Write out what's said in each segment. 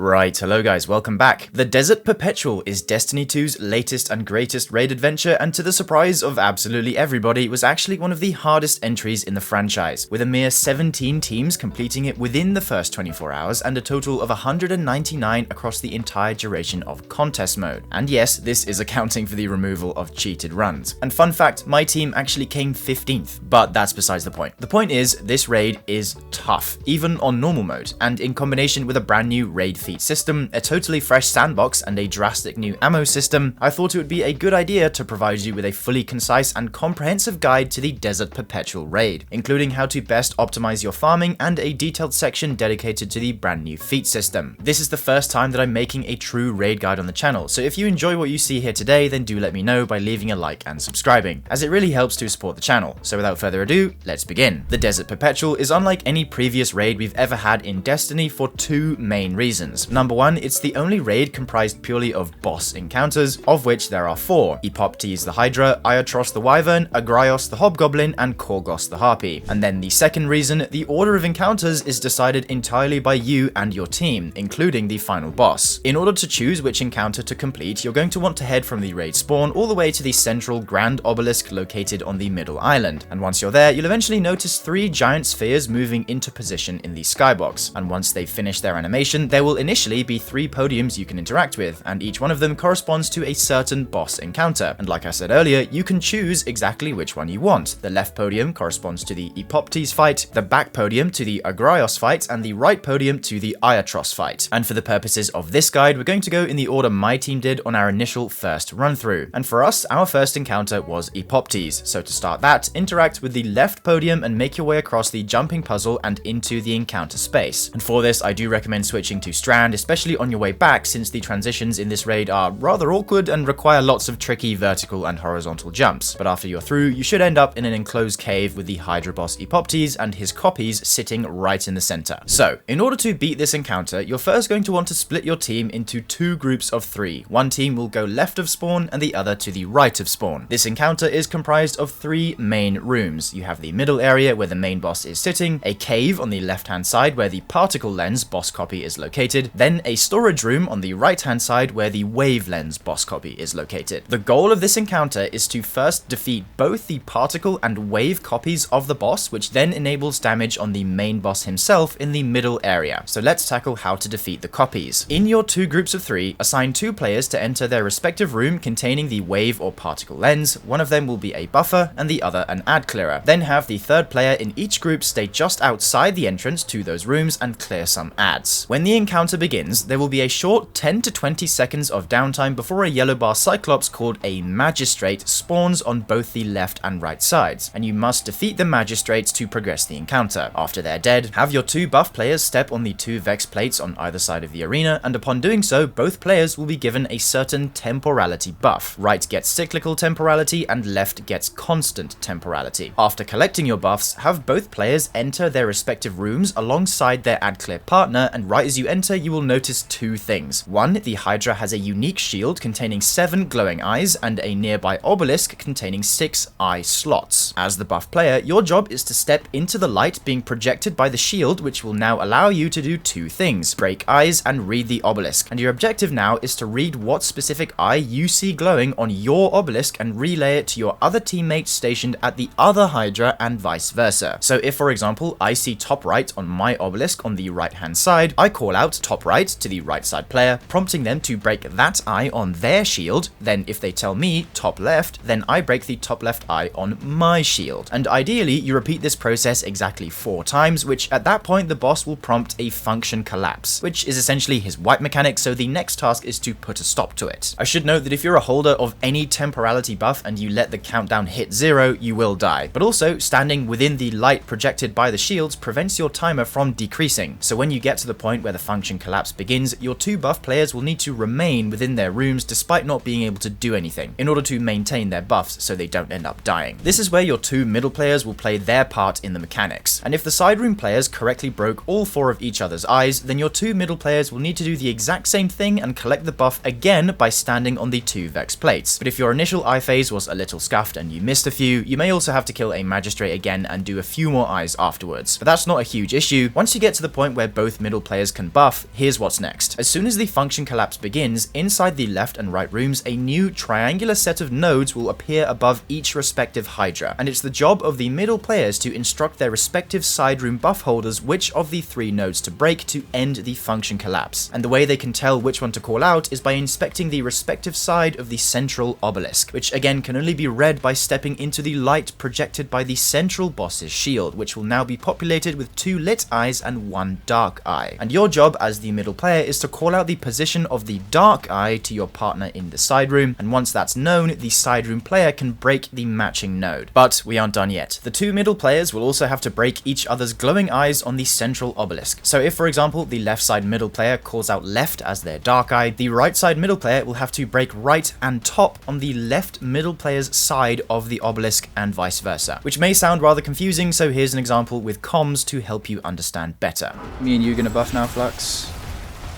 Right, hello guys, welcome back. The Desert Perpetual is Destiny 2's latest and greatest raid adventure, and to the surprise of absolutely everybody, was actually one of the hardest entries in the franchise, with a mere 17 teams completing it within the first 24 hours and a total of 199 across the entire duration of contest mode. And yes, this is accounting for the removal of cheated runs. And fun fact, my team actually came 15th, but that's besides the point. The point is, this raid is tough, even on normal mode, and in combination with a brand new raid feat system, a totally fresh sandbox, and a drastic new ammo system, I thought it would be a good idea to provide you with a fully concise and comprehensive guide to the Desert Perpetual Raid, including how to best optimize your farming and a detailed section dedicated to the brand new feat system. This is the first time that I'm making a true raid guide on the channel, so if you enjoy what you see here today, then do let me know by leaving a like and subscribing, as it really helps to support the channel. So without further ado, let's begin. The Desert Perpetual is unlike any previous raid we've ever had in Destiny for two main reasons. Number one, it's the only raid comprised purely of boss encounters, of which there are four: Epoptes the Hydra, Iatros the Wyvern, Agraios the Hobgoblin, and Koregos the Harpy. And then the second reason, the order of encounters is decided entirely by you and your team, including the final boss. In order to choose which encounter to complete, you're going to want to head from the raid spawn all the way to the central grand obelisk located on the middle island. And once you're there, you'll eventually notice three giant spheres moving into position in the skybox. And once they've finished their animation, there will initially be three podiums you can interact with, and each one of them corresponds to a certain boss encounter. And like I said earlier, you can choose exactly which one you want. The left podium corresponds to the Epoptes fight, the back podium to the Agraios fight, and the right podium to the Iatros fight. And for the purposes of this guide, we're going to go in the order my team did on our initial first run through. And for us, our first encounter was Epoptes. So to start that, interact with the left podium and make your way across the jumping puzzle and into the encounter space. And for this, I do recommend switching to Strand, especially on your way back, since the transitions in this raid are rather awkward and require lots of tricky vertical and horizontal jumps. But after you're through, you should end up in an enclosed cave with the Hydra boss Epoptes and his copies sitting right in the center. So, in order to beat this encounter, you're first going to want to split your team into two groups of three. One team will go left of spawn and the other to the right of spawn. This encounter is comprised of three main rooms. You have the middle area where the main boss is sitting, a cave on the left hand side where the particle lens boss copy is located, then a storage room on the right hand side where the wave lens boss copy is located. The goal of this encounter is to first defeat both the particle and wave copies of the boss, which then enables damage on the main boss himself in the middle area. So let's tackle how to defeat the copies. In your two groups of three, assign two players to enter their respective room containing the wave or particle lens. One of them will be a buffer and the other an ad clearer. Then have the third player in each group stay just outside the entrance to those rooms and clear some ads. When the encounter begins, there will be a short 10 to 20 seconds of downtime before a yellow bar cyclops called a magistrate spawns on both the left and right sides, and you must defeat the magistrates to progress the encounter. After they're dead, have your two buff players step on the two vex plates on either side of the arena, and upon doing so, both players will be given a certain temporality buff. Right gets cyclical temporality and left gets constant temporality. After collecting your buffs, have both players enter their respective rooms alongside their ad clear partner, and right as you enter, you will notice two things. One, the Hydra has a unique shield containing 7 glowing eyes and a nearby obelisk containing 6 eye slots. As the buff player, your job is to step into the light being projected by the shield, which will now allow you to do two things: break eyes and read the obelisk. And your objective now is to read what specific eye you see glowing on your obelisk and relay it to your other teammates stationed at the other Hydra and vice versa. So if, for example, I see top right on my obelisk on the right hand side, I call out top right to the right side player, prompting them to break that eye on their shield. Then if they tell me top left, then I break the top left eye on my shield. And ideally, you repeat this process exactly 4 times, which at that point the boss will prompt a function collapse, which is essentially his wipe mechanic, so the next task is to put a stop to it. I should note that if you're a holder of any temporality buff and you let the countdown hit 0, you will die. But also, standing within the light projected by the shields prevents your timer from decreasing, so when you get to the point where the function collapse begins, your two buff players will need to remain within their rooms despite not being able to do anything, in order to maintain their buffs so they don't end up dying. This is where your two middle players will play their part in the mechanics, and if the side room players correctly broke all 4 of each other's eyes, then your two middle players will need to do the exact same thing and collect the buff again by standing on the 2 vex plates. But if your initial eye phase was a little scuffed and you missed a few, you may also have to kill a magistrate again and do a few more eyes afterwards. But that's not a huge issue. Once you get to the point where both middle players can buff, here's what's next. As soon as the function collapse begins, inside the left and right rooms, a new triangular set of nodes will appear above each respective Hydra, and it's the job of the middle players to instruct their respective side room buff holders which of the 3 nodes to break to end the function collapse. And the way they can tell which one to call out is by inspecting the respective side of the central obelisk, which again can only be read by stepping into the light projected by the central boss's shield, which will now be populated with 2 lit eyes and 1 dark eye. And your job as the middle player is to call out the position of the dark eye to your partner in the side room, and once that's known, the side room player can break the matching node. But we aren't done yet. The 2 middle players will also have to break each other's glowing eyes on the central obelisk. So if, for example, the left side middle player calls out left as their dark eye, the right side middle player will have to break right and top on the left middle player's side of the obelisk and vice versa, which may sound rather confusing, so here's an example with comms to help you understand better. Me and you gonna buff now, Flux?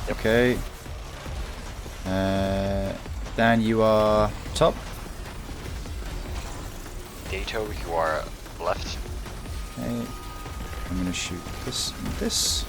Okay. Dan, you are top. Dato, you are left. Okay. I'm gonna shoot this and this.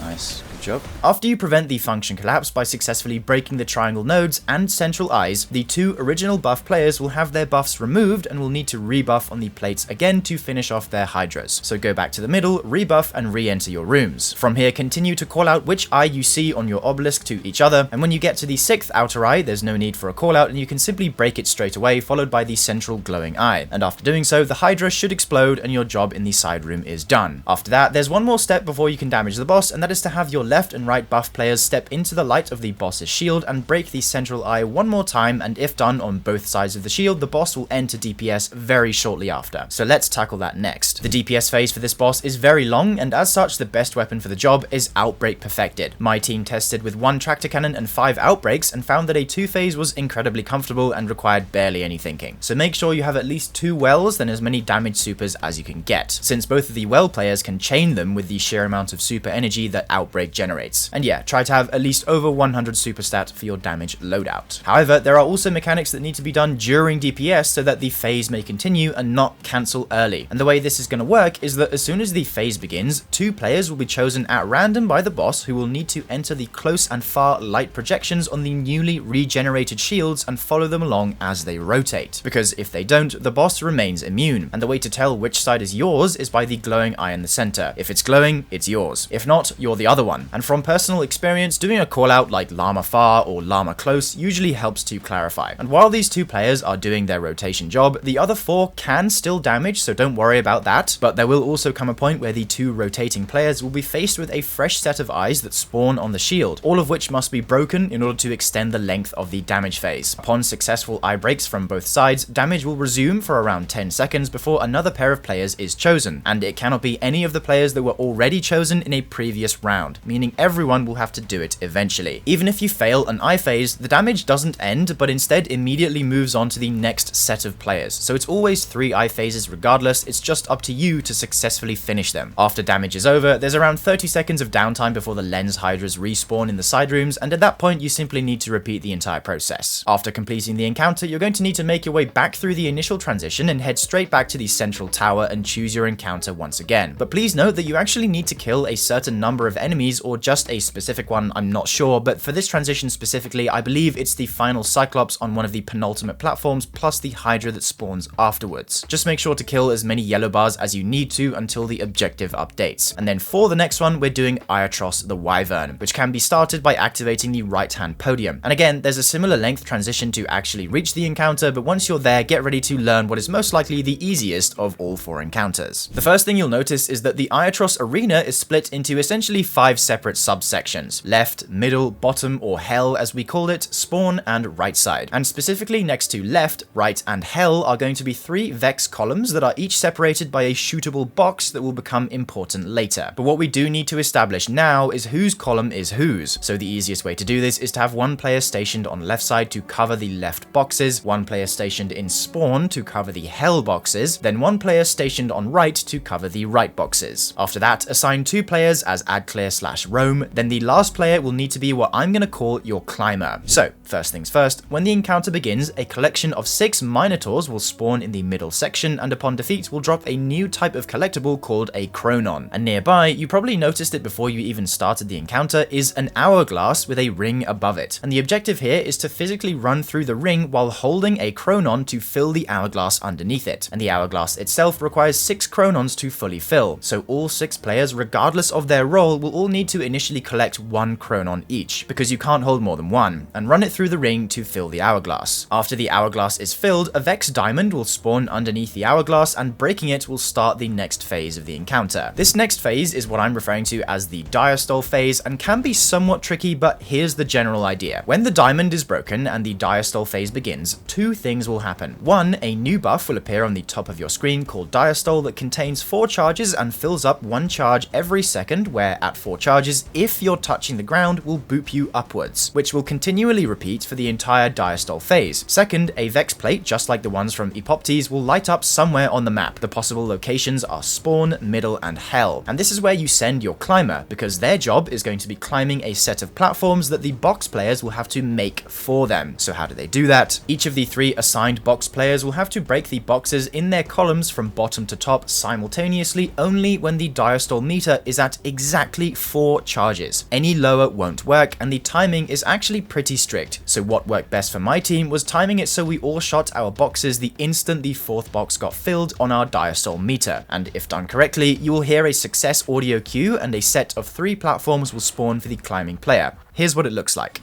Nice, good job. After you prevent the function collapse by successfully breaking the triangle nodes and central eyes, the 2 original buff players will have their buffs removed and will need to rebuff on the plates again to finish off their Hydras. So go back to the middle, rebuff and re-enter your rooms. From here, continue to call out which eye you see on your obelisk to each other, and when you get to the 6th outer eye, there's no need for a call out and you can simply break it straight away, followed by the central glowing eye. And after doing so, the Hydra should explode and your job in the side room is done. After that, there's one more step before you can damage the boss, and that is to have your left and right buff players step into the light of the boss's shield and break the central eye one more time, and if done on both sides of the shield, the boss will enter DPS very shortly after. So let's tackle that next. The DPS phase for this boss is very long, and as such, the best weapon for the job is Outbreak Perfected. My team tested with 1 tractor cannon and 5 outbreaks and found that a 2 phase was incredibly comfortable and required barely any thinking. So make sure you have at least 2 wells, then as many damage supers as you can get, since both of the well players can chain them with the sheer amount of super energy that Outbreak generates. And yeah, try to have at least over 100 super stat for your damage loadout. However, there are also mechanics that need to be done during DPS so that the phase may continue and not cancel early. And the way this is going to work is that as soon as the phase begins, 2 players will be chosen at random by the boss who will need to enter the close and far light projections on the newly regenerated shields and follow them along as they rotate. Because if they don't, the boss remains immune. And the way to tell which side is yours is by the glowing eye in the center. If it's glowing, it's yours. If not, you're the other one. And from personal experience, doing a call out like Llama Far or Llama Close usually helps to clarify. And while these 2 players are doing their rotation job, the other 4 can still damage, so don't worry about that. But there will also come a point where the 2 rotating players will be faced with a fresh set of eyes that spawn on the shield, all of which must be broken in order to extend the length of the damage phase. Upon successful eye breaks from both sides, damage will resume for around 10 seconds before another pair of players is chosen, and it cannot be any of the players that were already chosen in a previous round, meaning everyone will have to do it eventually. Even if you fail an eye phase, the damage doesn't end, but instead immediately moves on to the next set of players. So it's always 3 eye phases regardless, it's just up to you to successfully finish them. After damage is over, there's around 30 seconds of downtime before the lens hydras respawn in the side rooms, and at that point you simply need to repeat the entire process. After completing the encounter, you're going to need to make your way back through the initial transition and head straight back to the central tower and choose your encounter once again. But please note that you actually need to kill a certain number of enemies, or just a specific one, I'm not sure, but for this transition specifically, I believe it's the final Cyclops on one of the penultimate platforms, plus the Hydra that spawns afterwards. Just make sure to kill as many yellow bars as you need to until the objective updates. And then for the next one, we're doing Iatros the Wyvern, which can be started by activating the right-hand podium. And again, there's a similar length transition to actually reach the encounter, but once you're there, get ready to learn what is most likely the easiest of all 4 encounters. The first thing you'll notice is that the Iatros arena is split into essentially 5 separate subsections: left, middle, bottom, or hell as we call it, spawn, and right side. And specifically next to left, right, and hell are going to be 3 Vex columns that are each separated by a shootable box that will become important later. But what we do need to establish now is whose column is whose. So the easiest way to do this is to have 1 player stationed on left side to cover the left boxes, 1 player stationed in spawn to cover the hell boxes, then 1 player stationed on right to cover the right boxes. After that, assign 2 players as add clear/roam, then the last player will need to be what I'm going to call your climber. So First things first, when the encounter begins, a collection of 6 Minotaurs will spawn in the middle section, and upon defeat will drop a new type of collectible called a Chronon. And nearby, you probably noticed it before you even started the encounter, is an hourglass with a ring above it. And the objective here is to physically run through the ring while holding a Chronon to fill the hourglass underneath it. And the hourglass itself requires 6 Chronons to fully fill, so all 6 players, regardless of their role, will all need to initially collect 1 Chronon each, because you can't hold more than 1, and run it through the ring to fill the hourglass. After the hourglass is filled, a Vex Diamond will spawn underneath the hourglass, and breaking it will start the next phase of the encounter. This next phase is what I'm referring to as the Diastole phase, and can be somewhat tricky, but here's the general idea. When the diamond is broken and the Diastole phase begins, 2 things will happen. 1, a new buff will appear on the top of your screen called Diastole that contains 4 charges and fills up 1 charge every second, where at 4 charges, if you're touching the ground, will boop you upwards, which will continually repeat for the entire Diastole phase. Second, a Vex plate, just like the ones from Epoptes, will light up somewhere on the map. The possible locations are Spawn, Middle, and Hell, and this is where you send your climber, because their job is going to be climbing a set of platforms that the box players will have to make for them. So how do they do that? Each of the 3 assigned box players will have to break the boxes in their columns from bottom to top simultaneously only when the Diastole meter is at exactly 4 charges. Any lower won't work, and the timing is actually pretty strict. So what worked best for my team was timing it so we all shot our boxes the instant the 4th box got filled on our Diastole meter. And if done correctly, you will hear a success audio cue and a set of 3 platforms will spawn for the climbing player. Here's what it looks like.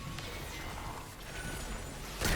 There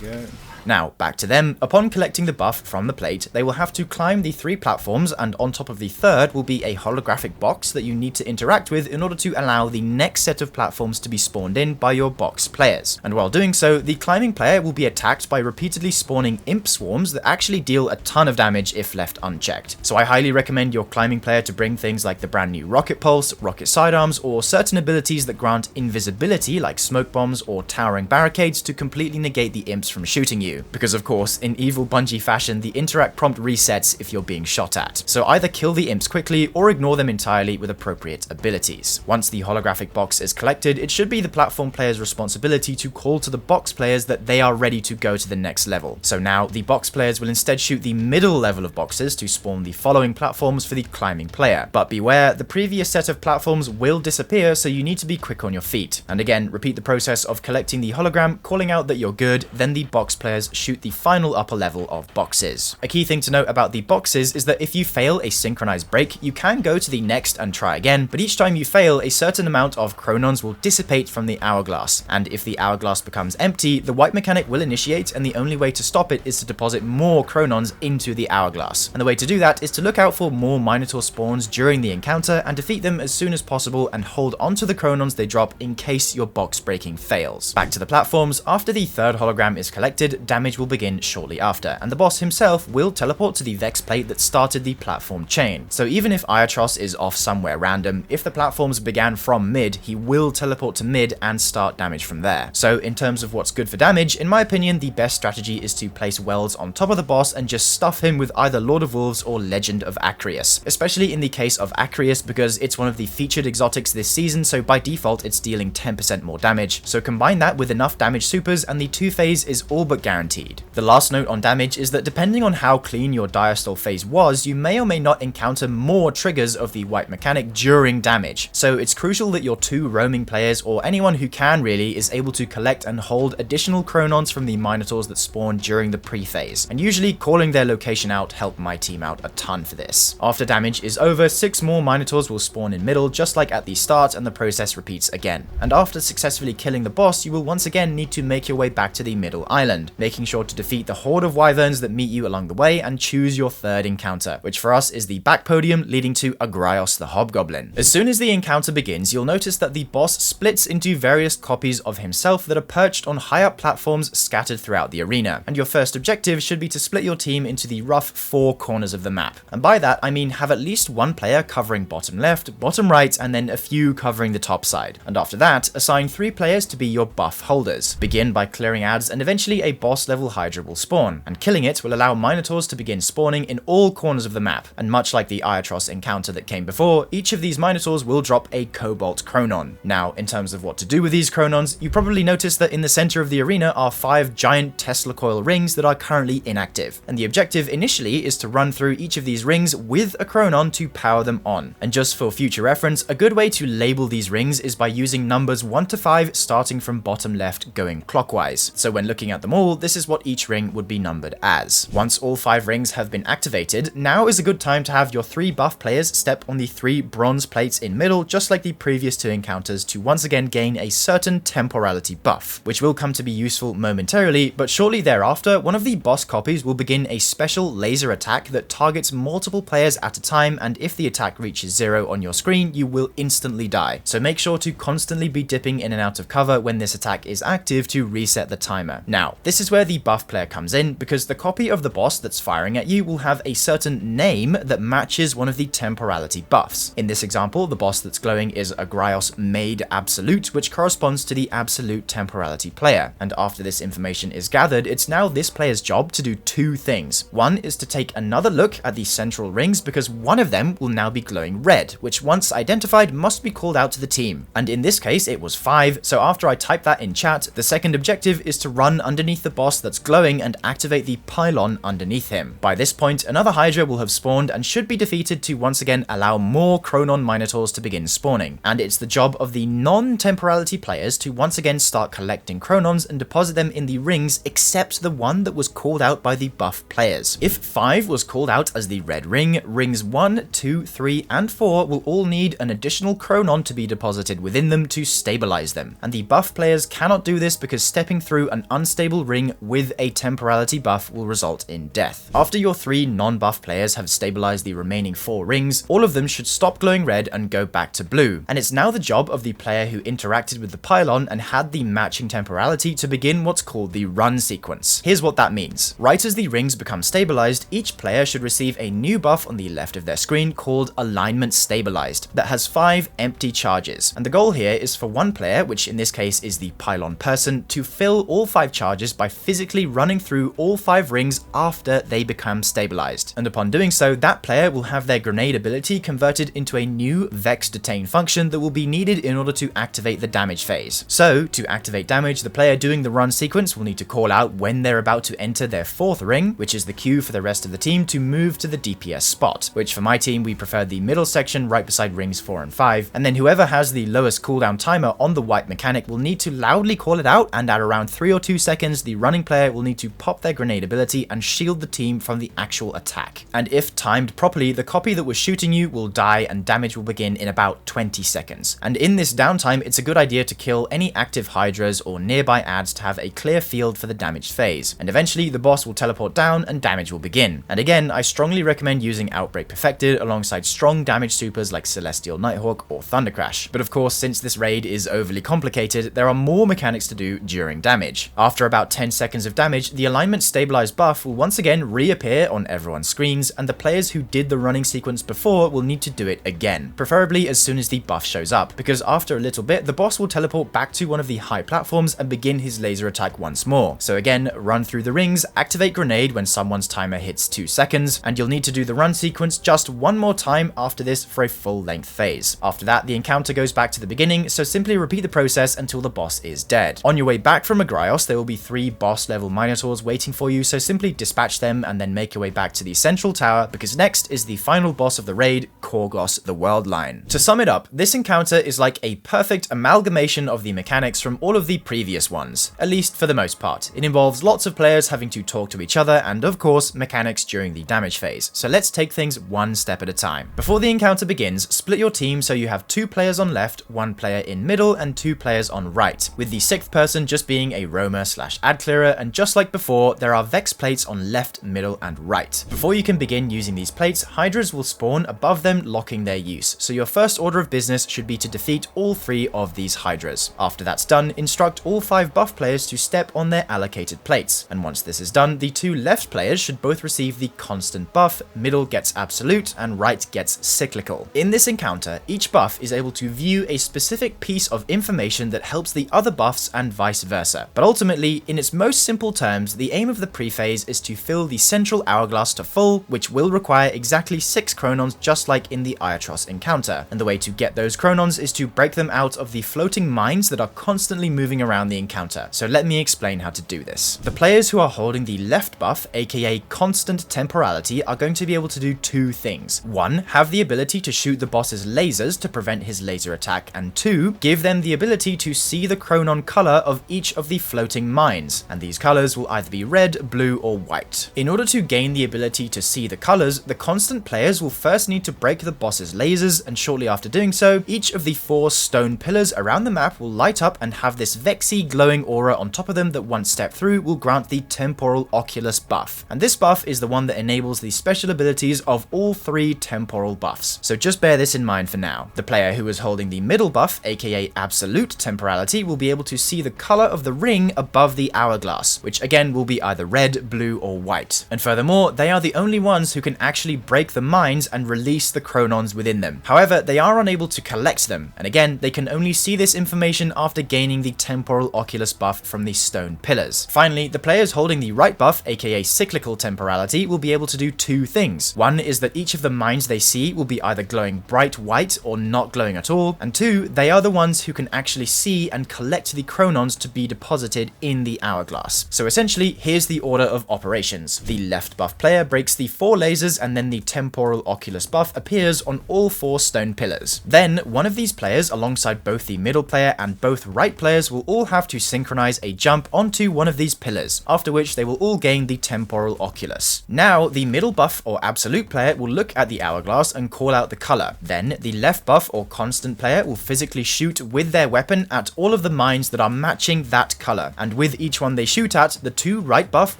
we go. Now, back to them. Upon collecting the buff from the plate, they will have to climb the 3 platforms, and on top of the 3rd will be a holographic box that you need to interact with in order to allow the next set of platforms to be spawned in by your box players. And while doing so, the climbing player will be attacked by repeatedly spawning imp swarms that actually deal a ton of damage if left unchecked. So I highly recommend your climbing player to bring things like the brand new Rocket Pulse, Rocket Sidearms, or certain abilities that grant invisibility like smoke bombs or towering barricades to completely negate the imps from shooting you. Because of course, in evil Bungie fashion, the interact prompt resets if you're being shot at. So either kill the imps quickly or ignore them entirely with appropriate abilities. Once the holographic box is collected, it should be the platform player's responsibility to call to the box players that they are ready to go to the next level. So now the box players will instead shoot the middle level of boxes to spawn the following platforms for the climbing player. But beware, the previous set of platforms will disappear, so you need to be quick on your feet. And again, repeat the process of collecting the hologram, calling out that you're good, then the box players shoot the final upper level of boxes. A key thing to note about the boxes is that if you fail a synchronized break, you can go to the next and try again, but each time you fail, a certain amount of chronons will dissipate from the hourglass, and if the hourglass becomes empty, the wipe mechanic will initiate, and the only way to stop it is to deposit more chronons into the hourglass. And the way to do that is to look out for more Minotaur spawns during the encounter and defeat them as soon as possible, and hold onto the chronons they drop in case your box breaking fails. Back to the platforms. After the 3rd hologram is collected, damage will begin shortly after, and the boss himself will teleport to the Vex plate that started the platform chain. So even if Iatros is off somewhere random, if the platforms began from mid, he will teleport to mid and start damage from there. So in terms of what's good for damage, in my opinion, the best strategy is to place welds on top of the boss and just stuff him with either Lord of Wolves or Legend of Agraios, especially in the case of Agraios because it's one of the featured exotics this season, so by default it's dealing 10% more damage. So combine that with enough damage supers and the 2 phase is all but guaranteed. The last note on damage is that depending on how clean your Diastole phase was, you may or may not encounter more triggers of the wipe mechanic during damage. So it's crucial that your 2 roaming players, or anyone who can really, is able to collect and hold additional chronons from the Minotaurs that spawn during the pre-phase. And usually calling their location out helped my team out a ton for this. After damage is over, 6 more Minotaurs will spawn in middle just like at the start, and the process repeats again. And after successfully killing the boss, you will once again need to make your way back to the middle island, making sure to defeat the horde of wyverns that meet you along the way and choose your 3rd encounter, which for us is the back podium leading to Agraios the Hobgoblin. As soon as the encounter begins, you'll notice that the boss splits into various copies of himself that are perched on high up platforms scattered throughout the arena, and your first objective should be to split your team into the rough 4 corners of the map. And by that I mean have at least 1 player covering bottom left, bottom right, and then a few covering the top side. And after that, assign 3 players to be your buff holders. Begin by clearing ads, and eventually a boss boss level Hydra will spawn, and killing it will allow Minotaurs to begin spawning in all corners of the map, and much like the Iatros encounter that came before, each of these Minotaurs will drop a Cobalt Chronon. Now, in terms of what to do with these Chronons, you probably noticed that in the center of the arena are 5 giant Tesla coil rings that are currently inactive, and the objective initially is to run through each of these rings with a Chronon to power them on. And just for future reference, a good way to label these rings is by using numbers 1 to 5 starting from bottom left going clockwise. So when looking at them all, this is what each ring would be numbered as. Once all 5 rings have been activated, now is a good time to have your 3 buff players step on the 3 bronze plates in middle, just like the previous 2 encounters, to once again gain a certain temporality buff, which will come to be useful momentarily, but shortly thereafter, one of the boss copies will begin a special laser attack that targets multiple players at a time, and if the attack reaches 0 on your screen, you will instantly die. So make sure to constantly be dipping in and out of cover when this attack is active to reset the timer. Now, this is where the buff player comes in, because the copy of the boss that's firing at you will have a certain name that matches one of the temporality buffs. In this example, the boss that's glowing is Agraios Made Absolute, which corresponds to the absolute temporality player. And after this information is gathered, it's now this player's job to do 2 things. One is to take another look at the central rings, because one of them will now be glowing red, which once identified must be called out to the team. And in this case, it was 5, so after I type that in chat, the second objective is to run underneath the boss that's glowing and activate the pylon underneath him. By this point, another Hydra will have spawned and should be defeated to once again allow more Chronon Minotaurs to begin spawning. And it's the job of the non-temporality players to once again start collecting Chronons and deposit them in the rings, except the one that was called out by the buff players. If 5 was called out as the red ring, rings 1, 2, 3, and 4 will all need an additional Chronon to be deposited within them to stabilize them. And the buff players cannot do this because stepping through an unstable ring with a temporality buff will result in death. After your 3 non-buff players have stabilized the remaining 4 rings, all of them should stop glowing red and go back to blue. And it's now the job of the player who interacted with the pylon and had the matching temporality to begin what's called the run sequence. Here's what that means. Right as the rings become stabilized, each player should receive a new buff on the left of their screen called Alignment Stabilized that has 5 empty charges. And the goal here is for one player, which in this case is the pylon person, to fill all 5 charges by physically running through all 5 rings after they become stabilized. And upon doing so, that player will have their grenade ability converted into a new Vex Detain function that will be needed in order to activate the damage phase. So, to activate damage, the player doing the run sequence will need to call out when they're about to enter their 4th ring, which is the cue for the rest of the team to move to the DPS spot, which for my team we prefer the middle section right beside rings 4 and 5, and then whoever has the lowest cooldown timer on the white mechanic will need to loudly call it out, and at around 3 or 2 seconds the running player will need to pop their grenade ability and shield the team from the actual attack. And if timed properly, the copy that was shooting you will die and damage will begin in about 20 seconds. And in this downtime, it's a good idea to kill any active Hydras or nearby adds to have a clear field for the damage phase. And eventually the boss will teleport down and damage will begin. And again, I strongly recommend using Outbreak Perfected alongside strong damage supers like Celestial Nighthawk or Thundercrash. But of course, since this raid is overly complicated, there are more mechanics to do during damage. After about 10 seconds of damage, the Alignment Stabilized buff will once again reappear on everyone's screens, and the players who did the running sequence before will need to do it again, preferably as soon as the buff shows up, because after a little bit, the boss will teleport back to one of the high platforms and begin his laser attack once more. So again, run through the rings, activate grenade when someone's timer hits 2 seconds, and you'll need to do the run sequence just one more time after this for a full length phase. After that, the encounter goes back to the beginning, so simply repeat the process until the boss is dead. On your way back from Agraios, there will be 3 boss level Minotaurs waiting for you, so simply dispatch them and then make your way back to the central tower, because next is the final boss of the raid, Koregos the Worldline. To sum it up, this encounter is like a perfect amalgamation of the mechanics from all of the previous ones, at least for the most part. It involves lots of players having to talk to each other and of course mechanics during the damage phase, so let's take things one step at a time. Before the encounter begins, split your team so you have 2 players on left, 1 player in middle and 2 players on right, with the 6th person just being a roamer / ad clearer, and just like before, there are Vex plates on left, middle and right. Before you can begin using these plates, Hydras will spawn above them, locking their use, so your first order of business should be to defeat all 3 of these Hydras. After that's done, instruct all 5 buff players to step on their allocated plates, and once this is done, the 2 left players should both receive the constant buff, middle gets absolute and right gets cyclical. In this encounter, each buff is able to view a specific piece of information that helps the other buffs and vice versa, but ultimately, in its most most simple terms, the aim of the pre-phase is to fill the central hourglass to full, which will require exactly 6 chronons just like in the Iatros encounter, and the way to get those chronons is to break them out of the floating mines that are constantly moving around the encounter. So let me explain how to do this. The players who are holding the left buff, aka constant temporality, are going to be able to do 2 things. 1, have the ability to shoot the boss's lasers to prevent his laser attack, and 2, give them the ability to see the chronon color of each of the floating mines, and these colors will either be red, blue, or white. In order to gain the ability to see the colors, the constant players will first need to break the boss's lasers, and shortly after doing so, each of the 4 stone pillars around the map will light up and have this vexy glowing aura on top of them that once stepped through will grant the temporal oculus buff. And this buff is the one that enables the special abilities of all 3 temporal buffs. So just bear this in mind for now. The player who is holding the middle buff, aka absolute temporality, will be able to see the color of the ring above the hourglass, which again will be either red, blue, or white. And furthermore, they are the only ones who can actually break the mines and release the chronons within them. However, they are unable to collect them, and again, they can only see this information after gaining the temporal oculus buff from the stone pillars. Finally, the players holding the right buff, aka cyclical temporality, will be able to do 2 things. 1 is that each of the mines they see will be either glowing bright white or not glowing at all, and 2, they are the ones who can actually see and collect the chronons to be deposited in the hourglass. So essentially, here's the order of operations. The left buff player breaks the 4 lasers, and then the temporal oculus buff appears on all 4 stone pillars. Then, one of these players, alongside both the middle player and both right players, will all have to synchronize a jump onto one of these pillars, after which they will all gain the temporal oculus. Now, the middle buff or absolute player will look at the hourglass and call out the color. Then, the left buff or constant player will physically shoot with their weapon at all of the mines that are matching that color, and with each one they shoot at, the 2 right buff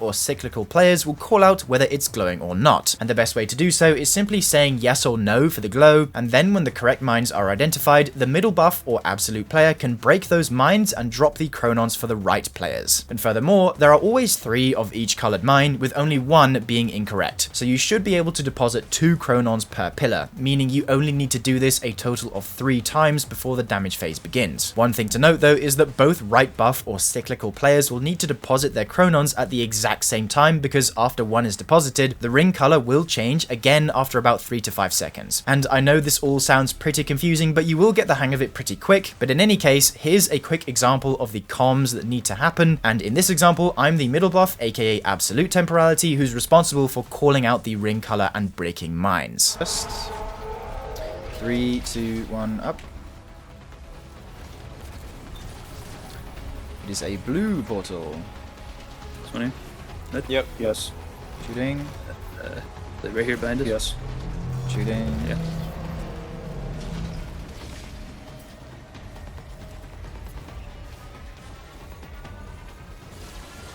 or cyclical players will call out whether it's glowing or not. And the best way to do so is simply saying yes or no for the glow, and then when the correct mines are identified, the middle buff or absolute player can break those mines and drop the chronons for the right players. And furthermore, there are always 3 of each colored mine, with only 1 being incorrect. So you should be able to deposit 2 chronons per pillar, meaning you only need to do this a total of 3 times before the damage phase begins. One thing to note though is that both right buff or cyclical players will need to deposit their chronons at the exact same time, because after one is deposited, the ring color will change again after about 3 to 5 seconds. And I know this all sounds pretty confusing, but you will get the hang of it pretty quick. But in any case, here's a quick example of the comms that need to happen, and in this example, I'm the middle buff, aka absolute temporality, who's responsible for calling out the ring color and breaking mines. Just 3, 2, 1, up. It is a blue portal. This one here? Yep. Yes. Shooting. Like right here behind us? Yes. Shooting. Yeah.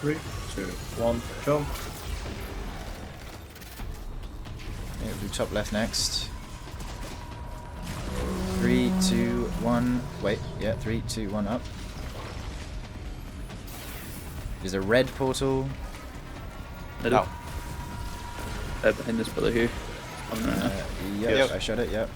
Three, two, one, jump. Yeah, blue top left next. 3, 2, 1. Wait, yeah, 3, 2, 1 up. There's a red portal. Middle. Behind this pillar here. Yep, I shot it, yep.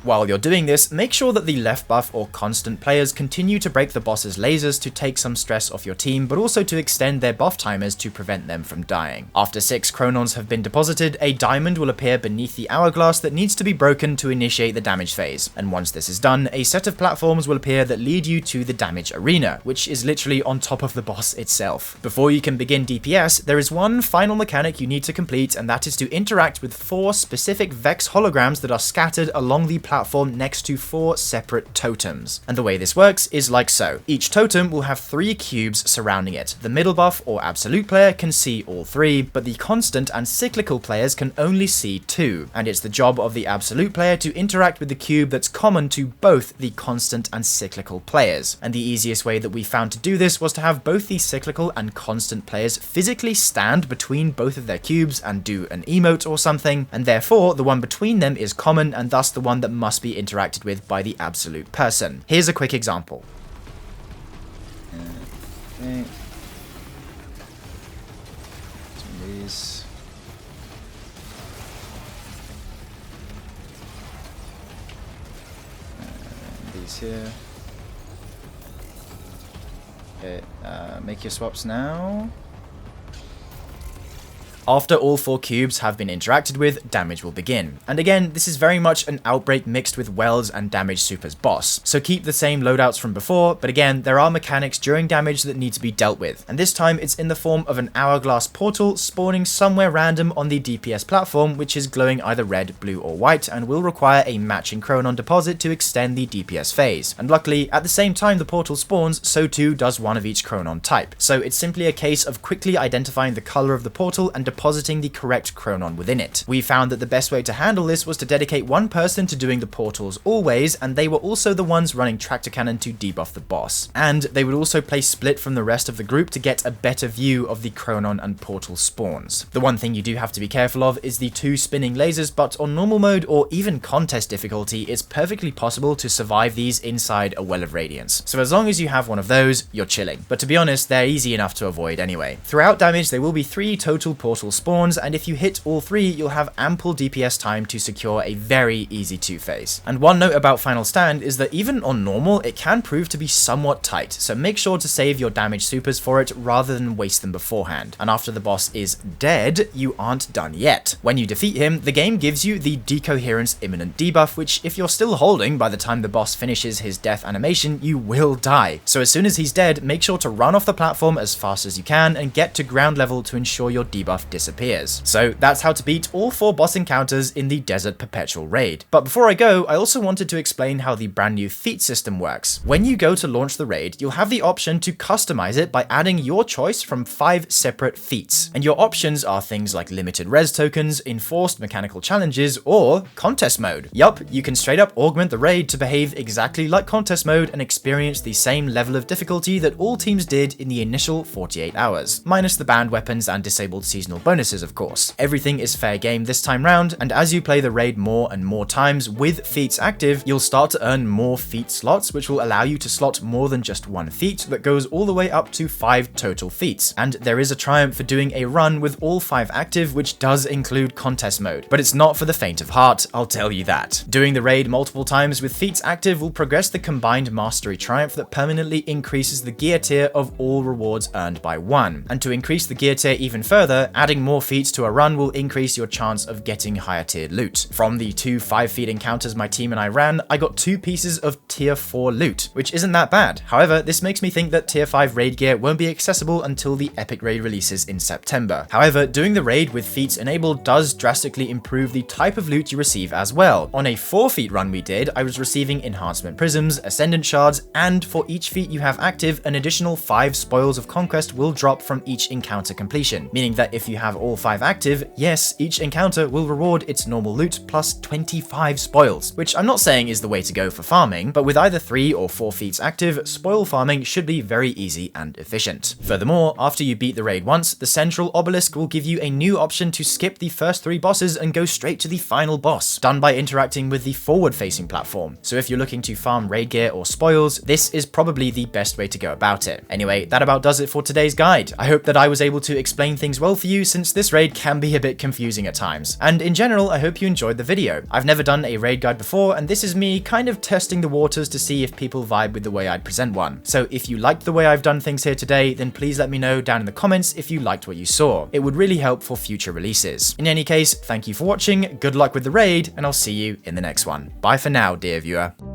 While you're doing this, make sure that the left buff or constant players continue to break the boss's lasers to take some stress off your team, but also to extend their buff timers to prevent them from dying. After 6 chronons have been deposited, a diamond will appear beneath the hourglass that needs to be broken to initiate the damage phase, and once this is done, a set of platforms will appear that lead you to the damage arena, which is literally on top of the boss itself. Before you can begin DPS, there is one final mechanic you need to complete, and that is to interact with 4 specific Vex holograms that are scattered along the platform next to 4 separate totems. And the way this works is like so. Each totem will have 3 cubes surrounding it. The middle buff or absolute player can see all 3, but the constant and cyclical players can only see 2. And it's the job of the absolute player to interact with the cube that's common to both the constant and cyclical players. And the easiest way that we found to do this was to have both the cyclical and constant players physically stand between both of their cubes and do an emote or something, and therefore the one between them is common and thus the one that must be interacted with by the absolute person. Here's a quick example. Okay. Some of these. And these here. Okay, make your swaps now. After all 4 cubes have been interacted with, damage will begin. And again, this is very much an outbreak mixed with Wells and Damage Super's boss. So keep the same loadouts from before, but again, there are mechanics during damage that need to be dealt with. And this time it's in the form of an hourglass portal spawning somewhere random on the DPS platform, which is glowing either red, blue or white, and will require a matching Chronon deposit to extend the DPS phase. And luckily, at the same time the portal spawns, so too does one of each Chronon type. So it's simply a case of quickly identifying the color of the portal and depositing the correct Chronon within it. We found that the best way to handle this was to dedicate one person to doing the portals always, and they were also the ones running Tractor Cannon to debuff the boss. And they would also play split from the rest of the group to get a better view of the Chronon and portal spawns. The one thing you do have to be careful of is the 2 spinning lasers, but on normal mode or even contest difficulty, it's perfectly possible to survive these inside a Well of Radiance. So as long as you have one of those, you're chilling. But to be honest, they're easy enough to avoid anyway. Throughout damage, there will be 3 total portal spawns, and if you hit all 3, you'll have ample DPS time to secure a very easy 2-phase. And one note about Final Stand is that even on normal, it can prove to be somewhat tight, so make sure to save your damage supers for it rather than waste them beforehand. And after the boss is dead, you aren't done yet. When you defeat him, the game gives you the Decoherence Imminent debuff, which if you're still holding by the time the boss finishes his death animation, you will die. So as soon as he's dead, make sure to run off the platform as fast as you can and get to ground level to ensure your debuff disappears. So that's how to beat all 4 boss encounters in the Desert Perpetual Raid. But before I go, I also wanted to explain how the brand new feat system works. When you go to launch the raid, you'll have the option to customize it by adding your choice from 5 separate feats. And your options are things like limited res tokens, enforced mechanical challenges, or contest mode. Yup, you can straight up augment the raid to behave exactly like contest mode and experience the same level of difficulty that all teams did in the initial 48 hours, minus the banned weapons and disabled seasonal bonuses, of course. Everything is fair game this time round, and as you play the raid more and more times with feats active, you'll start to earn more feat slots, which will allow you to slot more than just 1 feat that goes all the way up to 5 total feats. And there is a triumph for doing a run with all 5 active, which does include contest mode, but it's not for the faint of heart, I'll tell you that. Doing the raid multiple times with feats active will progress the combined mastery triumph that permanently increases the gear tier of all rewards earned by 1. And to increase the gear tier even further, adding more feats to a run will increase your chance of getting higher tiered loot. From the 2 5-feat encounters my team and I ran, I got 2 pieces of tier 4 loot, which isn't that bad. However, this makes me think that tier 5 raid gear won't be accessible until the epic raid releases in September. However, doing the raid with feats enabled does drastically improve the type of loot you receive as well. On a 4-feat run we did, I was receiving enhancement prisms, ascendant shards, and for each feat you have active, an additional 5 spoils of conquest will drop from each encounter completion, meaning that if you have all 5 active, yes, each encounter will reward its normal loot plus 25 spoils, which I'm not saying is the way to go for farming, but with either 3 or 4 feats active, spoil farming should be very easy and efficient. Furthermore, after you beat the raid once, the central obelisk will give you a new option to skip the first 3 bosses and go straight to the final boss, done by interacting with the forward-facing platform. So if you're looking to farm raid gear or spoils, this is probably the best way to go about it. Anyway, that about does it for today's guide. I hope that I was able to explain things well for you, since this raid can be a bit confusing at times. And in general, I hope you enjoyed the video. I've never done a raid guide before, and this is me kind of testing the waters to see if people vibe with the way I'd present one. So if you liked the way I've done things here today, then please let me know down in the comments if you liked what you saw. It would really help for future releases. In any case, thank you for watching, good luck with the raid, and I'll see you in the next one. Bye for now, dear viewer.